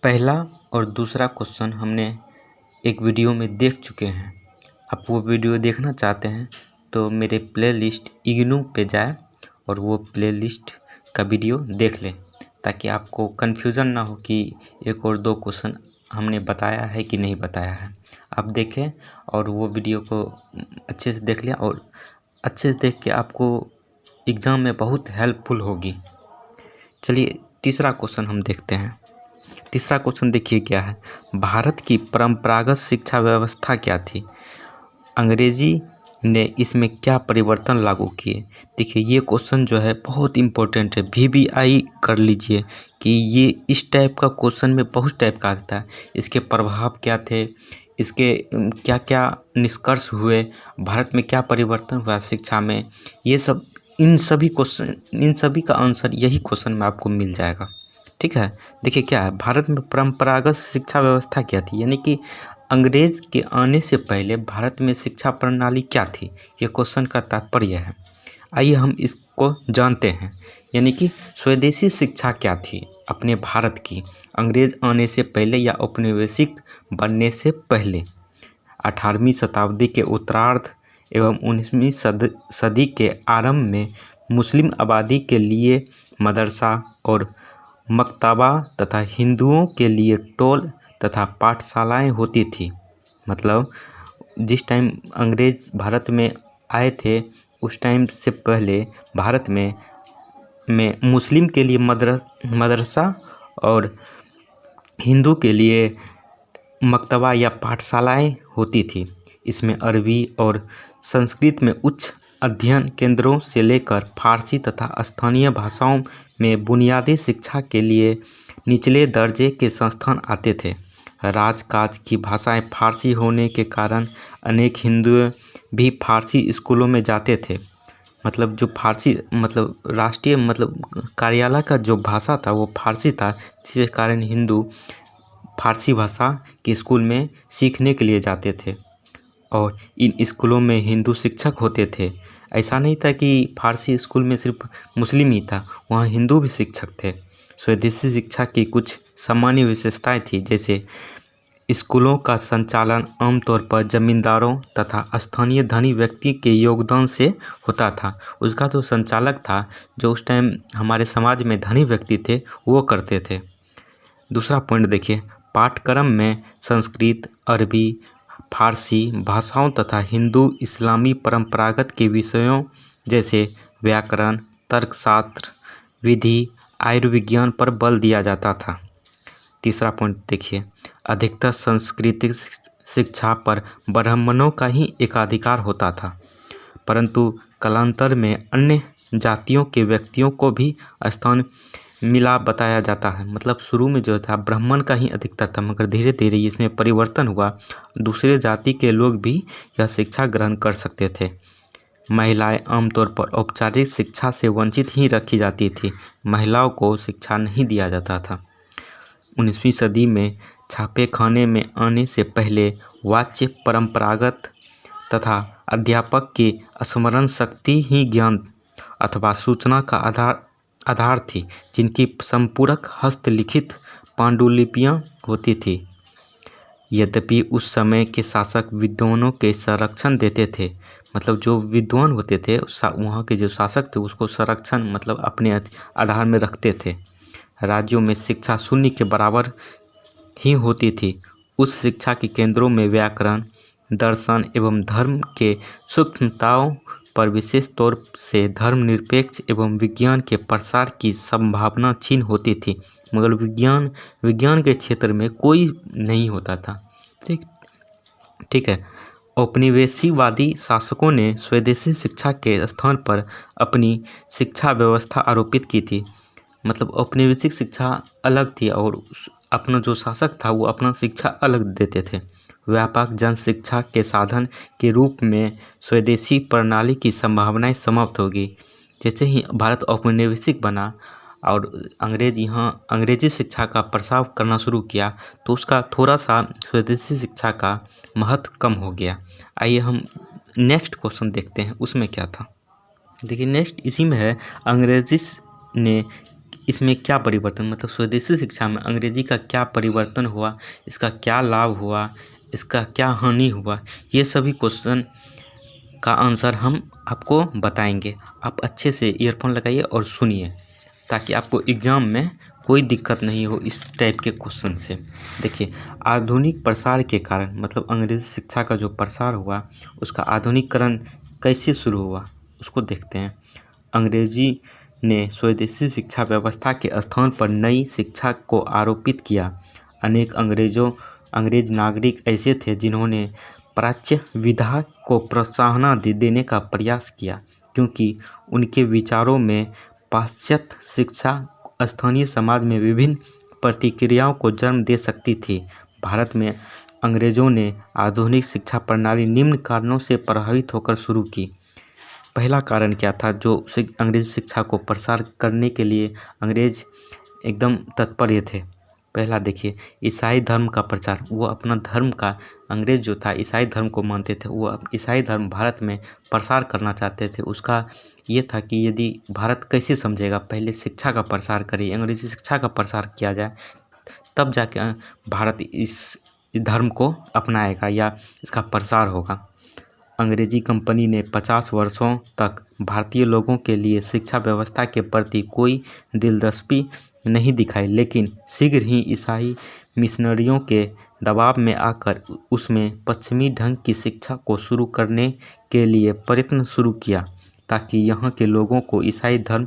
पहला और दूसरा क्वेश्चन हमने एक वीडियो में देख चुके हैं। आप वो वीडियो देखना चाहते हैं तो मेरे प्लेलिस्ट इग्नू पे जाए और वो प्लेलिस्ट का वीडियो देख लें, ताकि आपको कन्फ्यूज़न ना हो कि एक और दो क्वेश्चन हमने बताया है कि नहीं बताया है। आप देखें और वो वीडियो को अच्छे से देख लें, और अच्छे से देख के आपको एग्ज़ाम में बहुत हेल्पफुल होगी। चलिए तीसरा क्वेश्चन हम देखते हैं। तीसरा क्वेश्चन देखिए क्या है। भारत की परंपरागत शिक्षा व्यवस्था क्या थी? अंग्रेजी ने इसमें क्या परिवर्तन लागू किए? देखिए ये क्वेश्चन जो है बहुत इम्पोर्टेंट है। VBI कर लीजिए कि ये इस टाइप का क्वेश्चन में बहुत टाइप का आता है। इसके प्रभाव क्या थे, इसके क्या क्या निष्कर्ष हुए, भारत में क्या परिवर्तन हुआ शिक्षा में, ये सब इन सभी का आंसर यही क्वेश्चन में आपको मिल जाएगा। ठीक है, देखिए क्या है, भारत में परंपरागत शिक्षा व्यवस्था क्या थी, यानी कि अंग्रेज के आने से पहले भारत में शिक्षा प्रणाली क्या थी, ये क्वेश्चन का तात्पर्य है। आइए हम इसको जानते हैं। यानी कि स्वदेशी शिक्षा क्या थी अपने भारत की, अंग्रेज आने से पहले या औपनिवेशिक बनने से पहले। 18वीं शताब्दी के उत्तरार्ध एवं 19वीं सदी के आरंभ में मुस्लिम आबादी के लिए मदरसा और मकतबा तथा हिंदुओं के लिए टोल तथा पाठशालाएं होती थी। मतलब जिस टाइम अंग्रेज भारत में आए थे उस टाइम से पहले भारत में मुस्लिम के लिए मदरसा और हिंदू के लिए मकतबा या पाठशालाएं होती थी। इसमें अरबी और संस्कृत में उच्च अध्ययन केंद्रों से लेकर फारसी तथा स्थानीय भाषाओं में बुनियादी शिक्षा के लिए निचले दर्जे के संस्थान आते थे। राजकाज की भाषाएं फारसी होने के कारण अनेक हिंदू भी फारसी स्कूलों में जाते थे। मतलब जो फारसी मतलब राष्ट्रीय मतलब कार्यालय का जो भाषा था वो फारसी था, जिसके कारण हिंदू फारसी भाषा के स्कूल में सीखने के लिए जाते थे। और इन स्कूलों में हिंदू शिक्षक होते थे। ऐसा नहीं था कि फारसी स्कूल में सिर्फ मुस्लिम ही था, वहाँ हिंदू भी शिक्षक थे। स्वदेशी शिक्षा की कुछ सामान्य विशेषताएं थी, जैसे स्कूलों का संचालन आमतौर पर जमींदारों तथा स्थानीय धनी व्यक्ति के योगदान से होता था। उसका जो संचालक था, जो उस टाइम हमारे समाज में धनी व्यक्ति थे, वो करते थे। दूसरा पॉइंट देखिए, पाठ्यक्रम में संस्कृत, अरबी, फारसी भाषाओं तथा हिंदू इस्लामी परंपरागत के विषयों जैसे व्याकरण, तर्कशास्त्र, विधि, आयुर्विज्ञान पर बल दिया जाता था। तीसरा पॉइंट देखिए, अधिकतर सांस्कृतिक शिक्षा पर ब्राह्मणों का ही एकाधिकार होता था, परंतु कालांतर में अन्य जातियों के व्यक्तियों को भी स्थान मिला बताया जाता है। मतलब शुरू में जो था ब्राह्मण का ही अधिकतर था, मगर धीरे धीरे इसमें परिवर्तन हुआ, दूसरे जाति के लोग भी यह शिक्षा ग्रहण कर सकते थे। महिलाएं आमतौर पर औपचारिक शिक्षा से वंचित ही रखी जाती थी, महिलाओं को शिक्षा नहीं दिया जाता था। 19वीं सदी में छापे खाने में आने से पहले वाच्य परंपरागत तथा अध्यापक की स्मरण शक्ति ही ज्ञान अथवा सूचना का आधार थी, जिनकी संपूरक हस्तलिखित पांडुलिपियां होती थी। यद्यपि उस समय के शासक विद्वानों के संरक्षण देते थे, मतलब जो विद्वान होते थे वहाँ के जो शासक थे उसको संरक्षण मतलब अपने आधार में रखते थे। राज्यों में शिक्षा शून्य के बराबर ही होती थी। उस शिक्षा के केंद्रों में व्याकरण, दर्शन एवं धर्म के सूक्ष्मताओं पर विशेष तौर से धर्मनिरपेक्ष एवं विज्ञान के प्रसार की संभावना क्षीण होती थी, मगर विज्ञान के क्षेत्र में कोई नहीं होता था। ठीक है। औपनिवेशिकवादी शासकों ने स्वदेशी शिक्षा के स्थान पर अपनी शिक्षा व्यवस्था आरोपित की थी। मतलब औपनिवेशिक शिक्षा अलग थी और अपना जो शासक था वो अपना शिक्षा अलग देते थे। व्यापक जन शिक्षा के साधन के रूप में स्वदेशी प्रणाली की संभावनाएं समाप्त होगी। जैसे ही भारत औपनिवेशिक बना और अंग्रेज यहाँ अंग्रेजी शिक्षा का प्रसार करना शुरू किया, तो उसका थोड़ा सा स्वदेशी शिक्षा का महत्व कम हो गया। आइए हम नेक्स्ट क्वेश्चन देखते हैं, उसमें क्या था। देखिए नेक्स्ट इसी में है, अंग्रेजी ने इसमें क्या परिवर्तन, मतलब स्वदेशी शिक्षा में अंग्रेजी का क्या परिवर्तन हुआ, इसका क्या लाभ हुआ, इसका क्या हानि हुआ, ये सभी क्वेश्चन का आंसर हम आपको बताएंगे। आप अच्छे से ईयरफोन लगाइए और सुनिए ताकि आपको एग्ज़ाम में कोई दिक्कत नहीं हो इस टाइप के क्वेश्चन से। देखिए, आधुनिक प्रसार के कारण, मतलब अंग्रेजी शिक्षा का जो प्रसार हुआ उसका आधुनिकीकरण कैसे शुरू हुआ उसको देखते हैं। अंग्रेजी ने स्वदेशी शिक्षा व्यवस्था के स्थान पर नई शिक्षा को आरोपित किया। अनेक अंग्रेज नागरिक ऐसे थे जिन्होंने प्राच्य विधा को प्रोत्साहन देने का प्रयास किया, क्योंकि उनके विचारों में पाश्चात्य शिक्षा स्थानीय समाज में विभिन्न प्रतिक्रियाओं को जन्म दे सकती थी। भारत में अंग्रेजों ने आधुनिक शिक्षा प्रणाली निम्न कारणों से प्रभावित होकर शुरू की। पहला कारण क्या था जो अंग्रेजी शिक्षा को प्रसार करने के लिए अंग्रेज एकदम तत्पर थे। पहला देखिए, ईसाई धर्म का प्रचार। वो अपना धर्म का, अंग्रेज जो था ईसाई धर्म को मानते थे, वो ईसाई धर्म भारत में प्रसार करना चाहते थे। उसका ये था कि यदि भारत कैसे समझेगा, पहले शिक्षा का प्रसार करिए, अंग्रेजी शिक्षा का प्रसार किया जाए, तब जाके भारत इस धर्म को अपनाएगा या इसका प्रसार होगा। अंग्रेजी कंपनी ने 50 वर्षों तक भारतीय लोगों के लिए शिक्षा व्यवस्था के प्रति कोई दिलचस्पी नहीं दिखाई, लेकिन शीघ्र ही ईसाई मिशनरियों के दबाव में आकर उसमें पश्चिमी ढंग की शिक्षा को शुरू करने के लिए प्रयत्न शुरू किया, ताकि यहाँ के लोगों को ईसाई धर्म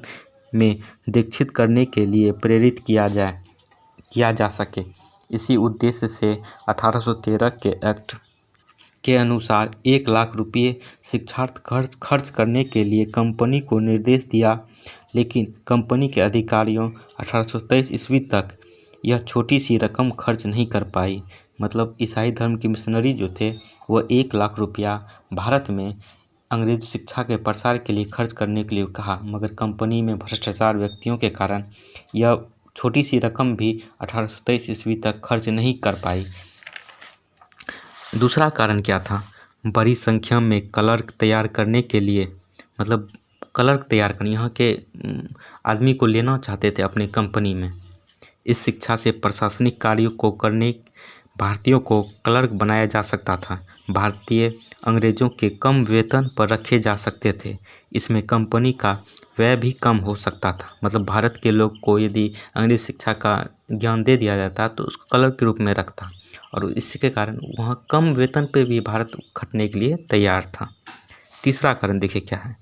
में दीक्षित करने के लिए प्रेरित किया जा सके। इसी उद्देश्य से 1813 के एक्ट के अनुसार 1 लाख रुपये शिक्षार्थ खर्च करने के लिए कंपनी को निर्देश दिया, लेकिन कंपनी के अधिकारियों 1823 ईस्वी तक यह छोटी सी रकम खर्च नहीं कर पाई। मतलब ईसाई धर्म की मिशनरी जो थे वो 1 लाख रुपया भारत में अंग्रेजी शिक्षा के प्रसार के लिए खर्च करने के लिए कहा, मगर कंपनी में भ्रष्टाचार व्यक्तियों के कारण यह छोटी सी रकम भी 1823 ईस्वी तक खर्च नहीं कर पाई। दूसरा कारण क्या था, बड़ी संख्या में क्लर्क तैयार करने के लिए, मतलब क्लर्क तैयार करने, यहाँ के आदमी को लेना चाहते थे अपनी कंपनी में। इस शिक्षा से प्रशासनिक कार्यों को करने भारतीयों को क्लर्क बनाया जा सकता था। भारतीय अंग्रेजों के कम वेतन पर रखे जा सकते थे। इसमें कंपनी का व्यय भी कम हो सकता था। मतलब भारत के लोग को यदि अंग्रेजी शिक्षा का ज्ञान दे दिया जाता तो उसको क्लर्क के रूप में रखता, और इसके कारण वहाँ कम वेतन पे भी भारत खटने के लिए तैयार था। तीसरा कारण देखिए क्या है,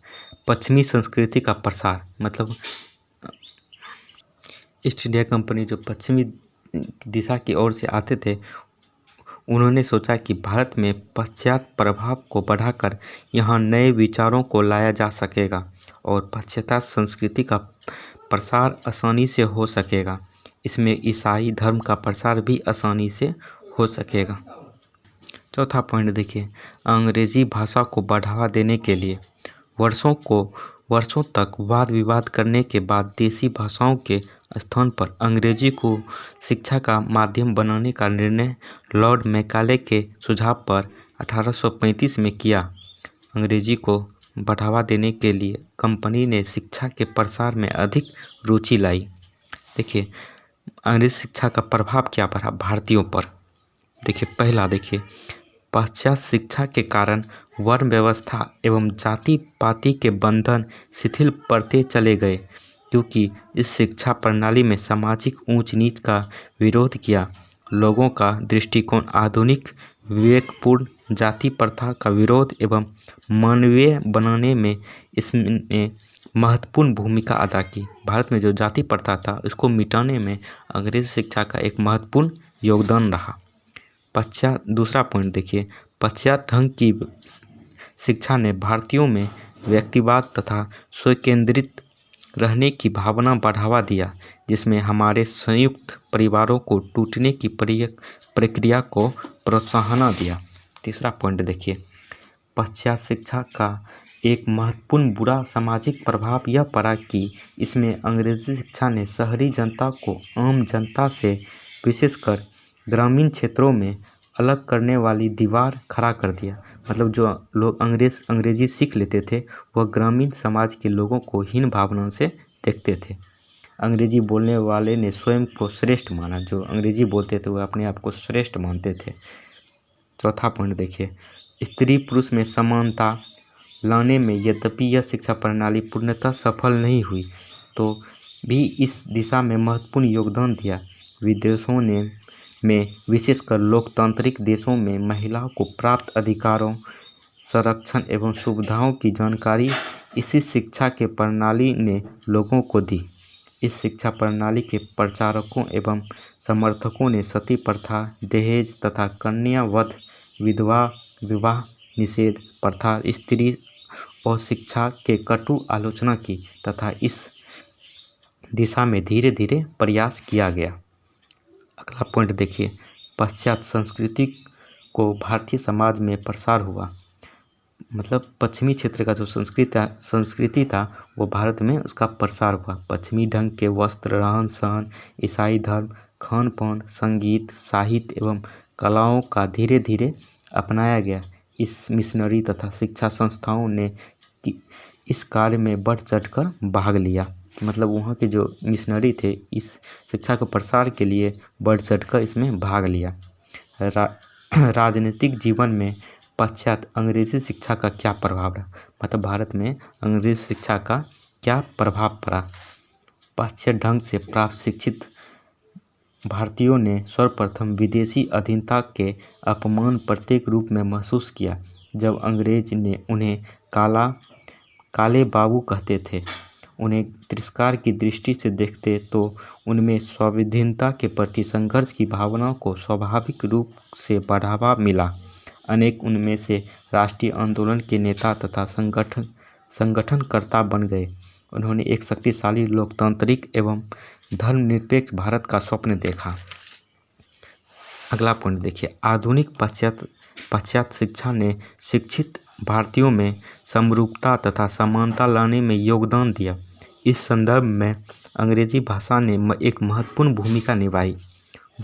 पश्चिमी संस्कृति का प्रसार। मतलब ईस्ट इंडिया कंपनी जो पश्चिमी दिशा की ओर से आते थे, उन्होंने सोचा कि भारत में पाश्चात्य प्रभाव को बढ़ाकर यहाँ नए विचारों को लाया जा सकेगा और पाश्चात्य संस्कृति का प्रसार आसानी से हो सकेगा। इसमें ईसाई धर्म का प्रसार भी आसानी से हो सकेगा। चौथा पॉइंट देखिए, अंग्रेजी भाषा को बढ़ावा देने के लिए वर्षों तक वाद विवाद करने के बाद देसी भाषाओं के स्थान पर अंग्रेजी को शिक्षा का माध्यम बनाने का निर्णय लॉर्ड मैकाले के सुझाव पर 1835 में किया। अंग्रेजी को बढ़ावा देने के लिए कंपनी ने शिक्षा के प्रसार में अधिक रुचि लाई। देखिए, अंग्रेजी शिक्षा का प्रभाव क्या पड़ा भारतीयों पर। देखिए, पहला देखिए, पाश्चात्य शिक्षा के कारण वर्ण व्यवस्था एवं जाति पाति के बंधन शिथिल पड़ते चले गए, क्योंकि इस शिक्षा प्रणाली में सामाजिक ऊंच नीच का विरोध किया। लोगों का दृष्टिकोण आधुनिक विवेकपूर्ण जाति प्रथा का विरोध एवं मानवीय बनाने में इसने महत्वपूर्ण भूमिका अदा की। भारत में जो जाति प्रथा था उसको मिटाने में अंग्रेजी शिक्षा का एक महत्वपूर्ण योगदान रहा। दूसरा पॉइंट देखिए, पाश्चात्य ढंग की शिक्षा ने भारतीयों में व्यक्तिवाद तथा स्वकेंद्रित रहने की भावना बढ़ावा दिया, जिसमें हमारे संयुक्त परिवारों को टूटने की प्रक्रिया को प्रोत्साहन दिया। तीसरा पॉइंट देखिए, पाश्चात्य शिक्षा का एक महत्वपूर्ण बुरा सामाजिक प्रभाव यह पड़ा कि इसमें अंग्रेजी शिक्षा ने शहरी जनता को आम जनता से विशेषकर ग्रामीण क्षेत्रों में अलग करने वाली दीवार खड़ा कर दिया। मतलब जो लोग अंग्रेजी सीख लेते थे वह ग्रामीण समाज के लोगों को हीन भावना से देखते थे। अंग्रेजी बोलने वाले ने स्वयं को श्रेष्ठ माना। जो अंग्रेजी बोलते थे वह अपने आप को श्रेष्ठ मानते थे। चौथा पॉइंट देखिए, स्त्री पुरुष में समानता लाने में यद्यपि यह शिक्षा प्रणाली पूर्णतः सफल नहीं हुई तो भी इस दिशा में महत्वपूर्ण योगदान दिया। विदेशों में विशेषकर लोकतांत्रिक देशों में महिलाओं को प्राप्त अधिकारों, संरक्षण एवं सुविधाओं की जानकारी इसी शिक्षा के प्रणाली ने लोगों को दी। इस शिक्षा प्रणाली के प्रचारकों एवं समर्थकों ने सती प्रथा, दहेज तथा कन्या वध, विधवा विवाह निषेध प्रथा, स्त्री और शिक्षा के कटु आलोचना की तथा इस दिशा में धीरे धीरे प्रयास किया गया। अगला पॉइंट देखिए, पाश्चात्य संस्कृति को भारतीय समाज में प्रसार हुआ। मतलब पश्चिमी क्षेत्र का जो संस्कृति था वो भारत में उसका प्रसार हुआ। पश्चिमी ढंग के वस्त्र, रहन सहन, ईसाई धर्म, खान पान, संगीत, साहित्य एवं कलाओं का धीरे धीरे अपनाया गया। इस मिशनरी तथा शिक्षा संस्थाओं ने इस कार्य में बढ़ चढ़कर भाग लिया। मतलब वहाँ के जो मिशनरी थे इस शिक्षा के प्रसार के लिए बढ़ चढ़कर इसमें भाग लिया। राजनीतिक जीवन में पाश्चात्य अंग्रेजी शिक्षा का क्या प्रभाव रहा, मतलब भारत में अंग्रेजी शिक्षा का क्या प्रभाव पड़ा। पाश्चात्य ढंग से प्राप्त शिक्षित भारतीयों ने सर्वप्रथम विदेशी अधीनता के अपमान प्रत्येक रूप में महसूस किया। जब अंग्रेज ने उन्हें काले बाबू कहते थे, उन्हें तिरस्कार की दृष्टि से देखते तो उनमें स्वाधीनता के प्रति संघर्ष की भावना को स्वाभाविक रूप से बढ़ावा मिला। अनेक उनमें से राष्ट्रीय आंदोलन के नेता तथा संगठनकर्ता बन गए। उन्होंने एक शक्तिशाली लोकतांत्रिक एवं धर्मनिरपेक्ष भारत का स्वप्न देखा। अगला पॉइंट देखिए, आधुनिक पाश्चात्य शिक्षा ने शिक्षित भारतीयों में समरूपता तथा समानता लाने में योगदान दिया। इस संदर्भ में अंग्रेजी भाषा ने एक महत्वपूर्ण भूमिका निभाई।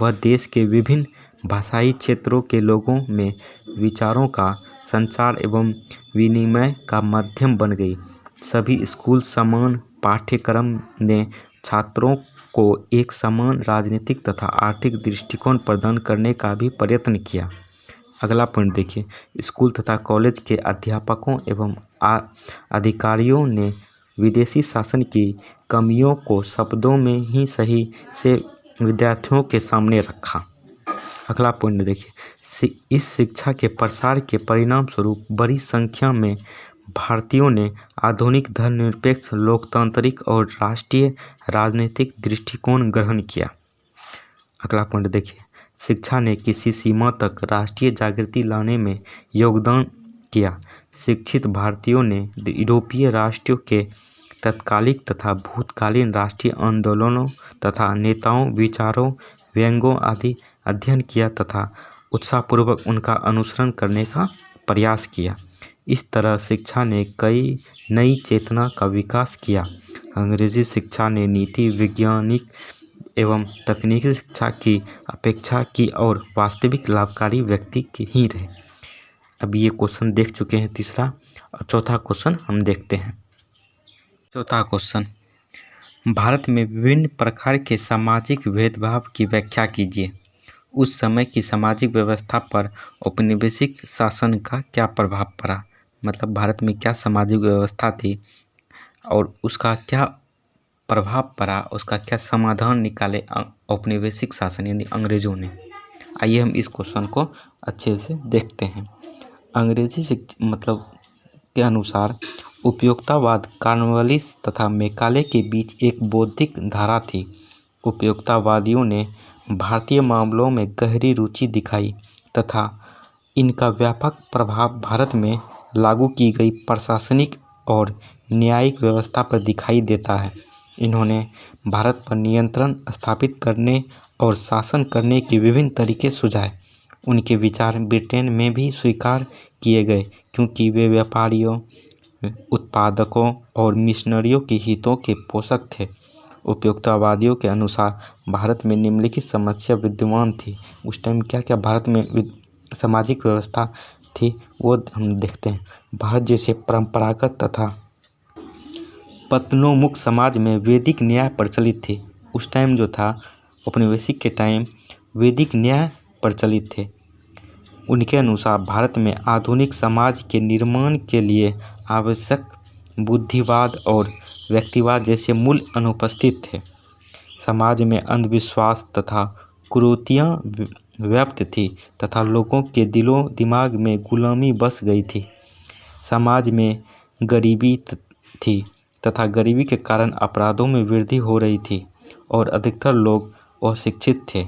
वह देश के विभिन्न भाषाई क्षेत्रों के लोगों में विचारों का संचार एवं विनिमय का माध्यम बन गई। सभी स्कूल समान पाठ्यक्रम ने छात्रों को एक समान राजनीतिक तथा आर्थिक दृष्टिकोण प्रदान करने का भी प्रयत्न किया। अगला पॉइंट देखिए, स्कूल तथा कॉलेज के अध्यापकों एवं अधिकारियों ने विदेशी शासन की कमियों को शब्दों में ही सही से विद्यार्थियों के सामने रखा। अगला पॉइंट देखिए, इस शिक्षा के प्रसार के परिणाम स्वरूप बड़ी संख्या में भारतीयों ने आधुनिक धर्मनिरपेक्ष, लोकतांत्रिक और राष्ट्रीय राजनीतिक दृष्टिकोण ग्रहण किया। अगला पॉइंट देखिए, शिक्षा ने किसी सीमा तक राष्ट्रीय जागृति लाने में योगदान किया। शिक्षित भारतीयों ने यूरोपीय राष्ट्रों के तत्कालिक तथा भूतकालीन राष्ट्रीय आंदोलनों तथा नेताओं, विचारों, व्यंग्यों आदि अध्ययन किया तथा उत्साहपूर्वक उनका अनुसरण करने का प्रयास किया। इस तरह शिक्षा ने कई नई चेतना का विकास किया। अंग्रेजी शिक्षा ने नीति, वैज्ञानिक एवं तकनीकी शिक्षा की अपेक्षा की और वास्तविक लाभकारी व्यक्ति की ही रहे। अब ये क्वेश्चन देख चुके हैं तीसरा, और चौथा क्वेश्चन हम देखते हैं। चौथा क्वेश्चन, भारत में विभिन्न प्रकार के सामाजिक भेदभाव की व्याख्या कीजिए। उस समय की सामाजिक व्यवस्था पर औपनिवेशिक शासन का क्या प्रभाव पड़ा। मतलब भारत में क्या सामाजिक व्यवस्था थी और उसका क्या प्रभाव पड़ा, उसका क्या समाधान निकाले औपनिवेशिक शासन यानी अंग्रेजों ने। आइए हम इस क्वेश्चन को अच्छे से देखते हैं। अंग्रेजी के अनुसार उपयोगितावाद कॉर्नवालिस तथा मैकाले के बीच एक बौद्धिक धारा थी। उपयोगितावादियों ने भारतीय मामलों में गहरी रुचि दिखाई तथा इनका व्यापक प्रभाव भारत में लागू की गई प्रशासनिक और न्यायिक व्यवस्था पर दिखाई देता है। इन्होंने भारत पर नियंत्रण स्थापित करने और शासन करने के विभिन्न तरीके सुझाए। उनके विचार ब्रिटेन में भी स्वीकार किए गए क्योंकि वे व्यापारियों, उत्पादकों और मिशनरियों के हितों के पोषक थे। उपयोगितावादियों के अनुसार भारत में निम्नलिखित समस्या विद्यमान थी। उस टाइम क्या क्या भारत में सामाजिक व्यवस्था थी वो हम देखते हैं। भारत जैसे परंपरागत तथा पत्नोमुख समाज में वैदिक न्याय प्रचलित थे। उस टाइम जो था औपनिवेशिक के टाइम वैदिक न्याय प्रचलित थे। उनके अनुसार भारत में आधुनिक समाज के निर्माण के लिए आवश्यक बुद्धिवाद और व्यक्तिवाद जैसे मूल अनुपस्थित थे। समाज में अंधविश्वास तथा कुरीतियाँ व्याप्त थी तथा लोगों के दिलों दिमाग में गुलामी बस गई थी। समाज में गरीबी थी तथा गरीबी के कारण अपराधों में वृद्धि हो रही थी और अधिकतर लोग अशिक्षित थे।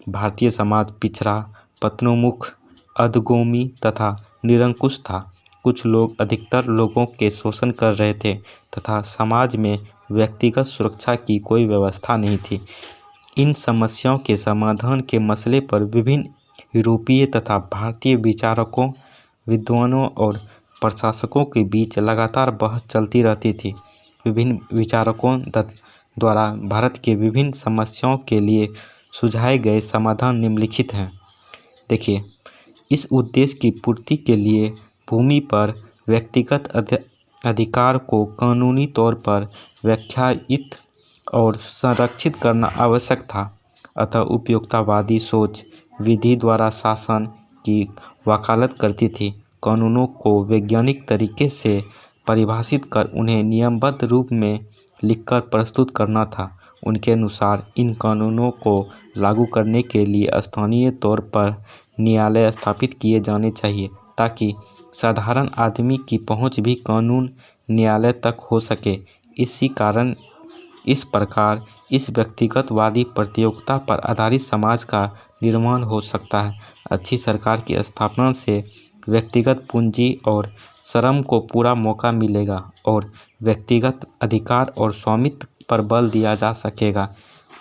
भारतीय समाज पिछड़ा, पत्नोमुख, अधोगामी तथा निरंकुश था। कुछ लोग अधिकतर लोगों के शोषण कर रहे थे तथा समाज में व्यक्तिगत सुरक्षा की कोई व्यवस्था नहीं थी। इन समस्याओं के समाधान के मसले पर विभिन्न यूरोपीय तथा भारतीय विचारकों, विद्वानों और प्रशासकों के बीच लगातार बहस चलती रहती थी। विभिन्न विचारकों द्वारा भारत के विभिन्न समस्याओं के लिए सुझाए गए समाधान निम्नलिखित हैं। देखिए, इस उद्देश्य की पूर्ति के लिए भूमि पर व्यक्तिगत अधिकार को कानूनी तौर पर व्याख्यायित और संरक्षित करना आवश्यक था। अतः उपयोगितावादी सोच विधि द्वारा शासन की वकालत करती थी। कानूनों को वैज्ञानिक तरीके से परिभाषित कर उन्हें नियमबद्ध रूप में लिखकर प्रस्तुत करना था। उनके अनुसार इन कानूनों को लागू करने के लिए स्थानीय तौर पर न्यायालय स्थापित किए जाने चाहिए ताकि साधारण आदमी की पहुंच भी कानून न्यायालय तक हो सके। इस प्रकार इस व्यक्तिगतवादी प्रतियोगिता पर आधारित समाज का निर्माण हो सकता है। अच्छी सरकार की स्थापना से व्यक्तिगत पूंजी और श्रम को पूरा मौका मिलेगा और व्यक्तिगत अधिकार और स्वामित्व पर बल दिया जा सकेगा।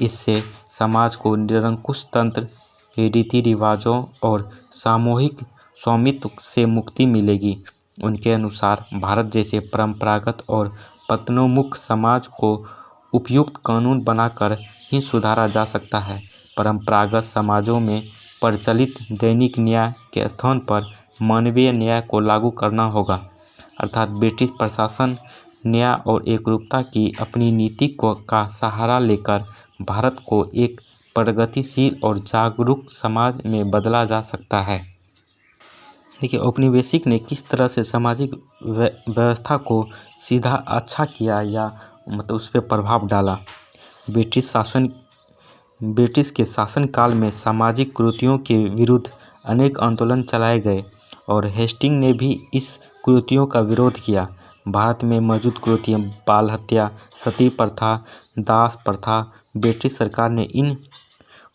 इससे समाज को निरंकुश तंत्र, रीति रिवाजों और सामूहिक स्वामित्व से मुक्ति मिलेगी। उनके अनुसार भारत जैसे परंपरागत और पत्नोमुख समाज को उपयुक्त कानून बनाकर ही सुधारा जा सकता है। परंपरागत समाजों में प्रचलित दैनिक न्याय के स्थान पर मानवीय न्याय को लागू करना होगा, अर्थात ब्रिटिश प्रशासन, न्याय और एकरूपता की अपनी नीति का सहारा लेकर भारत को एक प्रगतिशील और जागरूक समाज में बदला जा सकता है। देखिए, औपनिवेशिक ने किस तरह से सामाजिक व्यवस्था को सीधा अच्छा किया या मतलब उस पर प्रभाव डाला। ब्रिटिश के शासनकाल में सामाजिक कुरीतियों के विरुद्ध अनेक आंदोलन चलाए गए और हेस्टिंग ने भी इस कुरीतियों का विरोध किया। भारत में मौजूद कुरीतियाँ बाल हत्या, सती प्रथा, दास प्रथा। ब्रिटिश सरकार ने इन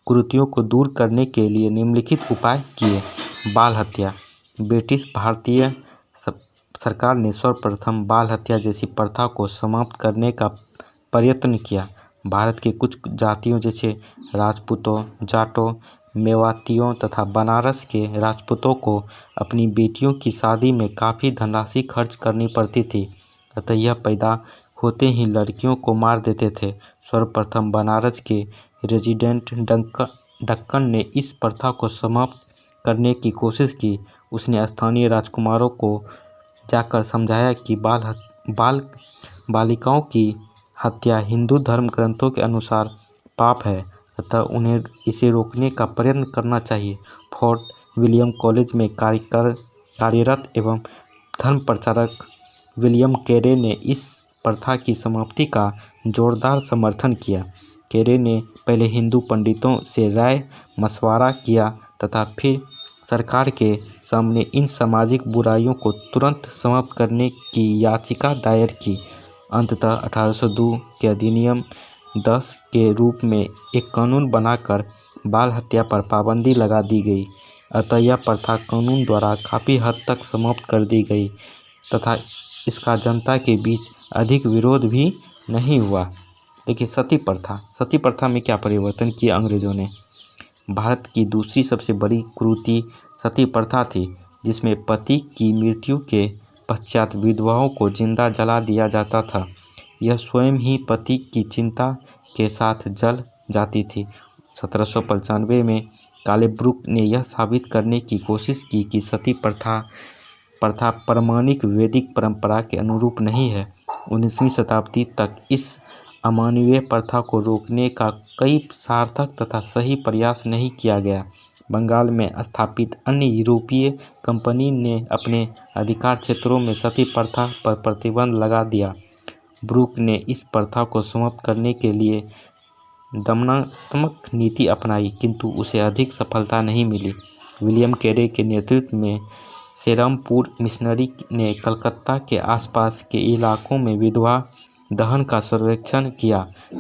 कुरीतियों को दूर करने के लिए निम्नलिखित उपाय किए। बाल हत्या। ब्रिटिश भारतीय सरकार ने सर्वप्रथम बाल हत्या जैसी प्रथा को समाप्त करने का प्रयत्न किया। भारत के कुछ जातियों जैसे राजपूतों, जाटों, मेवातियों तथा बनारस के राजपूतों को अपनी बेटियों की शादी में काफ़ी धनराशि खर्च करनी पड़ती थी, अतः यह पैदा होते ही लड़कियों को मार देते थे। सर्वप्रथम बनारस के रेजिडेंट डक्कन ने इस प्रथा को समाप्त करने की कोशिश की। उसने स्थानीय राजकुमारों को जाकर समझाया कि बालिकाओं की हत्या हिंदू धर्म ग्रंथों के अनुसार पाप है, अतः उन्हें इसे रोकने का प्रयत्न करना चाहिए। फोर्ट विलियम कॉलेज में कार्यरत एवं धर्म प्रचारक विलियम कैरे ने इस प्रथा की समाप्ति का जोरदार समर्थन किया। कैरे ने पहले हिंदू पंडितों से राय मशवरा किया तथा फिर सरकार के सामने इन सामाजिक बुराइयों को तुरंत समाप्त करने की याचिका दायर की। अंततः 1802 के अधिनियम 10 के रूप में एक कानून बनाकर बाल हत्या पर पाबंदी लगा दी गई, अतः यह प्रथा कानून द्वारा काफ़ी हद तक समाप्त कर दी गई तथा इसका जनता के बीच अधिक विरोध भी नहीं हुआ। देखिए, सती प्रथा में क्या परिवर्तन किया अंग्रेज़ों ने। भारत की दूसरी सबसे बड़ी कुरीति सती प्रथा थी, जिसमें पति की मृत्यु के पश्चात विधवाओं को जिंदा जला दिया जाता था। यह स्वयं ही पति की चिंता के साथ जल जाती थी। 1795 में कालेब्रुक ने यह साबित करने की कोशिश की कि सती प्रथा प्रामाणिक वैदिक परंपरा के अनुरूप नहीं है। 19वीं शताब्दी तक इस अमानवीय प्रथा को रोकने का कई सार्थक तथा सही प्रयास नहीं किया गया। बंगाल में स्थापित अन्य यूरोपीय कंपनी ने अपने अधिकार क्षेत्रों में सती प्रथा पर प्रतिबंध लगा दिया। ब्रूक ने इस प्रथा को समाप्त करने के लिए दमनात्मक नीति अपनाई, किंतु उसे अधिक सफलता नहीं मिली। विलियम कैरे के नेतृत्व में सेरमपुर मिशनरी ने कलकत्ता के आसपास के इलाकों में विधवा दहन का सर्वेक्षण किया।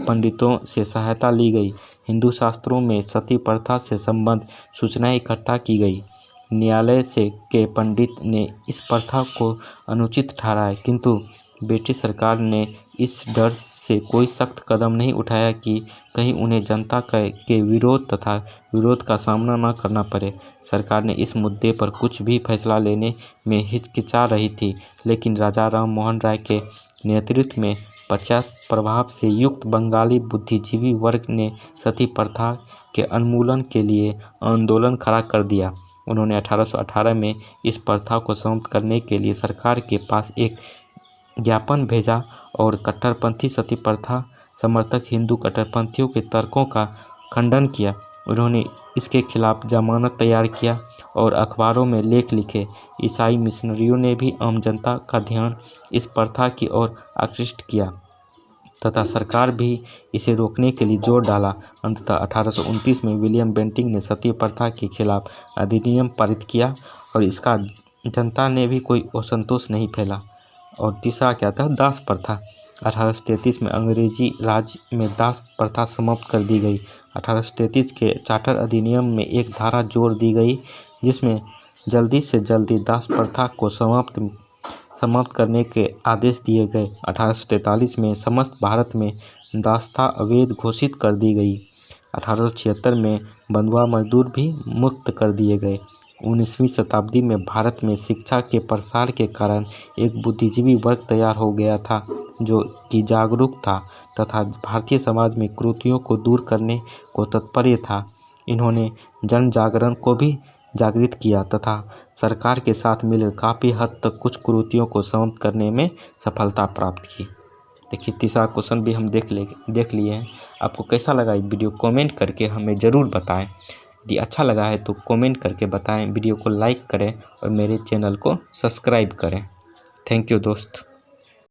पंडितों से सहायता ली गई। हिंदू शास्त्रों में सती प्रथा से संबंध सूचनाएं इकट्ठा की गई। न्यायालय से के पंडित ने इस प्रथा को अनुचित ठहराया, किंतु ब्रिटिश सरकार ने इस डर से कोई सख्त कदम नहीं उठाया कि कहीं उन्हें जनता के विरोध का सामना न करना पड़े। सरकार ने इस मुद्दे पर कुछ भी फैसला लेने में हिचकिचा रही थी, लेकिन राजा राम मोहन राय के नेतृत्व में पश्चात प्रभाव से युक्त बंगाली बुद्धिजीवी वर्ग ने सती प्रथा के उन्मूलन के लिए आंदोलन खड़ा कर दिया। उन्होंने 1818 में इस प्रथा को समाप्त करने के लिए सरकार के पास एक ज्ञापन भेजा और कट्टरपंथी सती प्रथा समर्थक हिंदू कट्टरपंथियों के तर्कों का खंडन किया। उन्होंने इसके खिलाफ जमानत तैयार किया और अखबारों में लेख लिखे। ईसाई मिशनरियों ने भी आम जनता का ध्यान इस प्रथा की ओर आकृष्ट किया तथा सरकार भी इसे रोकने के लिए जोर डाला। अंततः 1829 में विलियम बेंटिंक ने सती प्रथा के खिलाफ अधिनियम पारित किया और इसका जनता ने भी कोई असंतोष नहीं फैला। और तीसरा क्या था? दास प्रथा। 1833 में अंग्रेजी राज में दास प्रथा समाप्त कर दी गई। 1833 के चार्टर अधिनियम में एक धारा जोड़ दी गई जिसमें जल्दी से जल्दी दास प्रथा को समाप्त करने के आदेश दिए गए। 1843 में समस्त भारत में दासता अवैध घोषित कर दी गई। 1876 में बंधुआ मजदूर भी मुक्त कर दिए गए। 19वीं शताब्दी में भारत में शिक्षा के प्रसार के कारण एक बुद्धिजीवी वर्ग तैयार हो गया था जो कि जागरूक था तथा भारतीय समाज में कुरीतियों को दूर करने को तत्पर था। इन्होंने जन जागरण को भी जागृत किया तथा सरकार के साथ मिलकर काफ़ी हद तक कुछ कुरीतियों को समाप्त करने में सफलता प्राप्त की। देखिए, तीसरा क्वेश्चन भी हम देख लिए हैं। आपको कैसा लगा ये वीडियो कमेंट करके हमें ज़रूर बताएं। यदि अच्छा लगा है तो कमेंट करके बताएं, वीडियो को लाइक करें और मेरे चैनल को सब्सक्राइब करें। थैंक यू दोस्त।